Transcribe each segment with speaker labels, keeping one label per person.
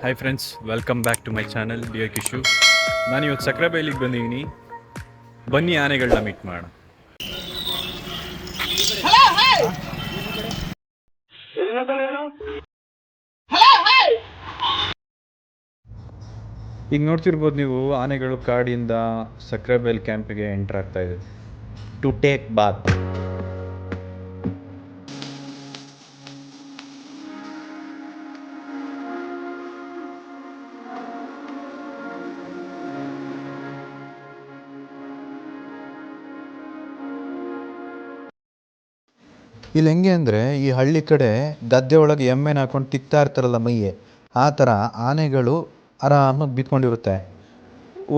Speaker 1: Hi friends, welcome back to my channel dear Kishu. ನಾನು ಇವತ್ತು ಸಕ್ರೆಬೈಲಿಗೆ ಬಂದಿದ್ದೀನಿ. ಬನ್ನಿ ಆನೆಗಳನ್ನ ಮೀಟ್ ಮಾಡೋಣ. ಈಗ ನೋಡ್ತಿರ್ಬೋದು ನೀವು, ಆನೆಗಳು ಕಾಡಿಂದ ಸಕ್ರೆಬೈಲ್ ಕ್ಯಾಂಪಿಗೆ ಎಂಟರ್ ಆಗ್ತಾ ಇದೆ ಟು ಟೇಕ್ ಬಾತ್. ಇಲ್ಲಿ ಹೆಂಗೆ ಅಂದರೆ, ಈ ಹಳ್ಳಿ ಕಡೆ ಗದ್ದೆ ಒಳಗೆ ಎಮ್ಮೆನ ಹಾಕೊಂಡು ತಿಕ್ತಾ ಇರ್ತಾರಲ್ಲ ಮೈಯೆ, ಆ ಥರ ಆನೆಗಳು ಆರಾಮಾಗಿ ಬಿತ್ಕೊಂಡಿರುತ್ತೆ.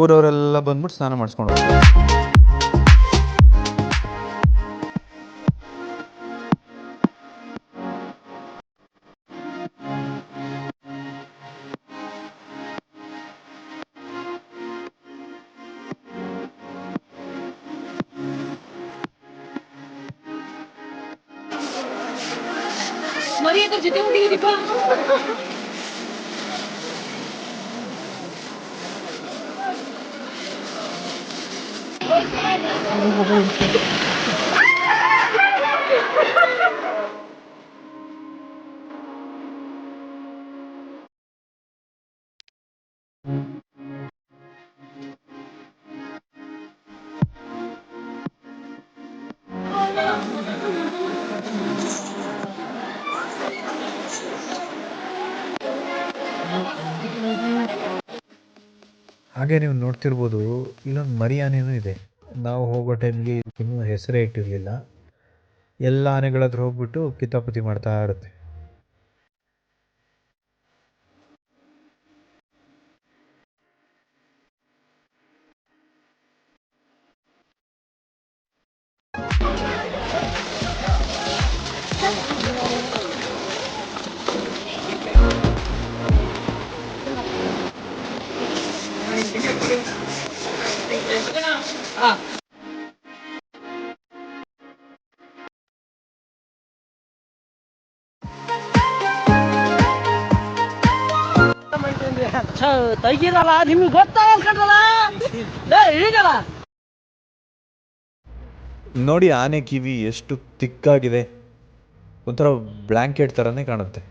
Speaker 1: ಊರವರೆಲ್ಲ ಬಂದ್ಬಿಟ್ಟು ಸ್ನಾನ ಮಾಡಿಸ್ಕೊಂಡು ಹೋಗ್ತಾರೆ. ಹಾಗೆ ನೀವು ನೋಡ್ತಿರ್ಬೋದು, ಇಲ್ಲೊಂದು ಮರಿ ಆನೆನೂ ಇದೆ. ನಾವು ಹೋಗೋ ಟೈಮ್ಗೆ ಇನ್ನೂ ಹೆಸರೇ ಇಟ್ಟಿರಲಿಲ್ಲ. ಎಲ್ಲ ಆನೆಗಳ ಹತ್ರ ಹೋಗ್ಬಿಟ್ಟು ಕಿತಾಪತಿ ಮಾಡ್ತಾ ಇರುತ್ತೆ.
Speaker 2: ತೆಗೀರಲ್ಲ, ನಿಮ್ಗೆ ಗೊತ್ತಾಗಲ್ಲ.
Speaker 1: ನೋಡಿ, ಆನೆ ಕಿವಿ ಎಷ್ಟು ತಿಕ್ಕಾಗಿದೆ, ಒಂಥರ ಬ್ಲ್ಯಾಂಕೆಟ್ ಥರನೇ ಕಾಣುತ್ತೆ.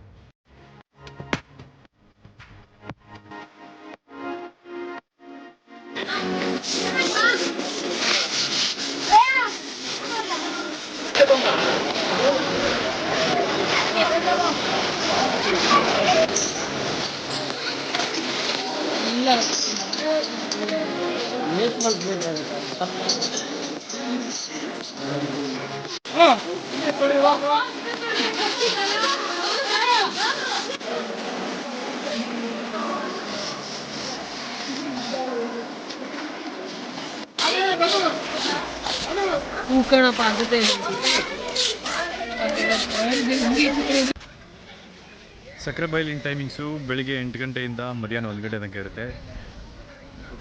Speaker 1: ಸಕ್ರೆಬೈಲಿನ ಟೈಮಿಂಗ್ಸು ಬೆಳಿಗ್ಗೆ 8 ಗಂಟೆಯಿಂದ ಮಧ್ಯಾಹ್ನ 1 ಗಂಟೆ ತನಕ ಇರುತ್ತೆ.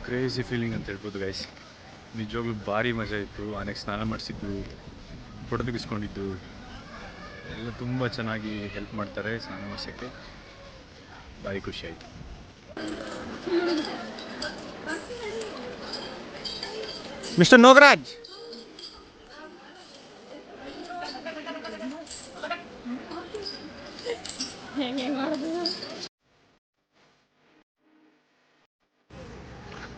Speaker 1: ಕ್ರೇಜಿ ಫೀಲಿಂಗ್ ಅಂತ ಹೇಳ್ಬೋದು ಗೈಸ್. ನಿಜವಾಗ್ಲೂ ಭಾರಿ ಮಜಾ ಇತ್ತು. ಆನೆಗೆ ಸ್ನಾನ ಮಾಡಿಸಿದ್ದು, ಫೋಟೋ ತೆಗೆಸ್ಕೊಂಡಿದ್ದು ಎಲ್ಲ ತುಂಬ ಚೆನ್ನಾಗಿ ಹೆಲ್ಪ್ ಮಾಡ್ತಾರೆ ಸ್ನಾನ ಮಾಡಿಸೋಕ್ಕೆ. ಭಾರಿ ಖುಷಿ ಆಯಿತು. ಮಿಸ್ಟರ್ ನೋಗರಾಜ್,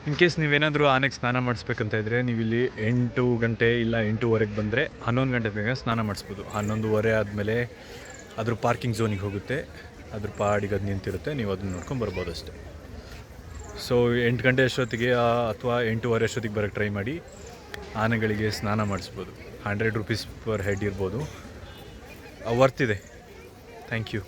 Speaker 1: ಇನ್ ಕೇಸ್ ನೀವೇನಾದರೂ ಆನೆಗೆ ಸ್ನಾನ ಮಾಡಿಸ್ಬೇಕಂತ ಇದ್ದರೆ, ನೀವು ಇಲ್ಲಿ 8 ಗಂಟೆ ಇಲ್ಲ 8:15 ಬಂದರೆ 11 ಗಂಟೆ ಬೇಗ ಸ್ನಾನ ಮಾಡಿಸ್ಬೋದು. 11:15 ಆದಮೇಲೆ ಅದ್ರ ಪಾರ್ಕಿಂಗ್ ಝೋನಿಗೆ ಹೋಗುತ್ತೆ. ಅದ್ರ ಪಾಡಿಗೆ ಅದು ನಿಂತಿರುತ್ತೆ, ನೀವು ಅದನ್ನ ನೋಡ್ಕೊಂಡು ಬರ್ಬೋದು ಅಷ್ಟೇ. ಸೊ 8 ಗಂಟೆ ಅಷ್ಟೊತ್ತಿಗೆ ಅಥವಾ 8:15 ಅಷ್ಟೊತ್ತಿಗೆ ಬರೋಕ್ಕೆ ಟ್ರೈ ಮಾಡಿ. ಆನೆಗಳಿಗೆ ಸ್ನಾನ ಮಾಡಿಸ್ಬೋದು. 100 ರೂಪೀಸ್ ಪರ್ ಹೆಡ್ ಇರ್ಬೋದು. ವರ್ತ್ ಇದೆ. Thank you.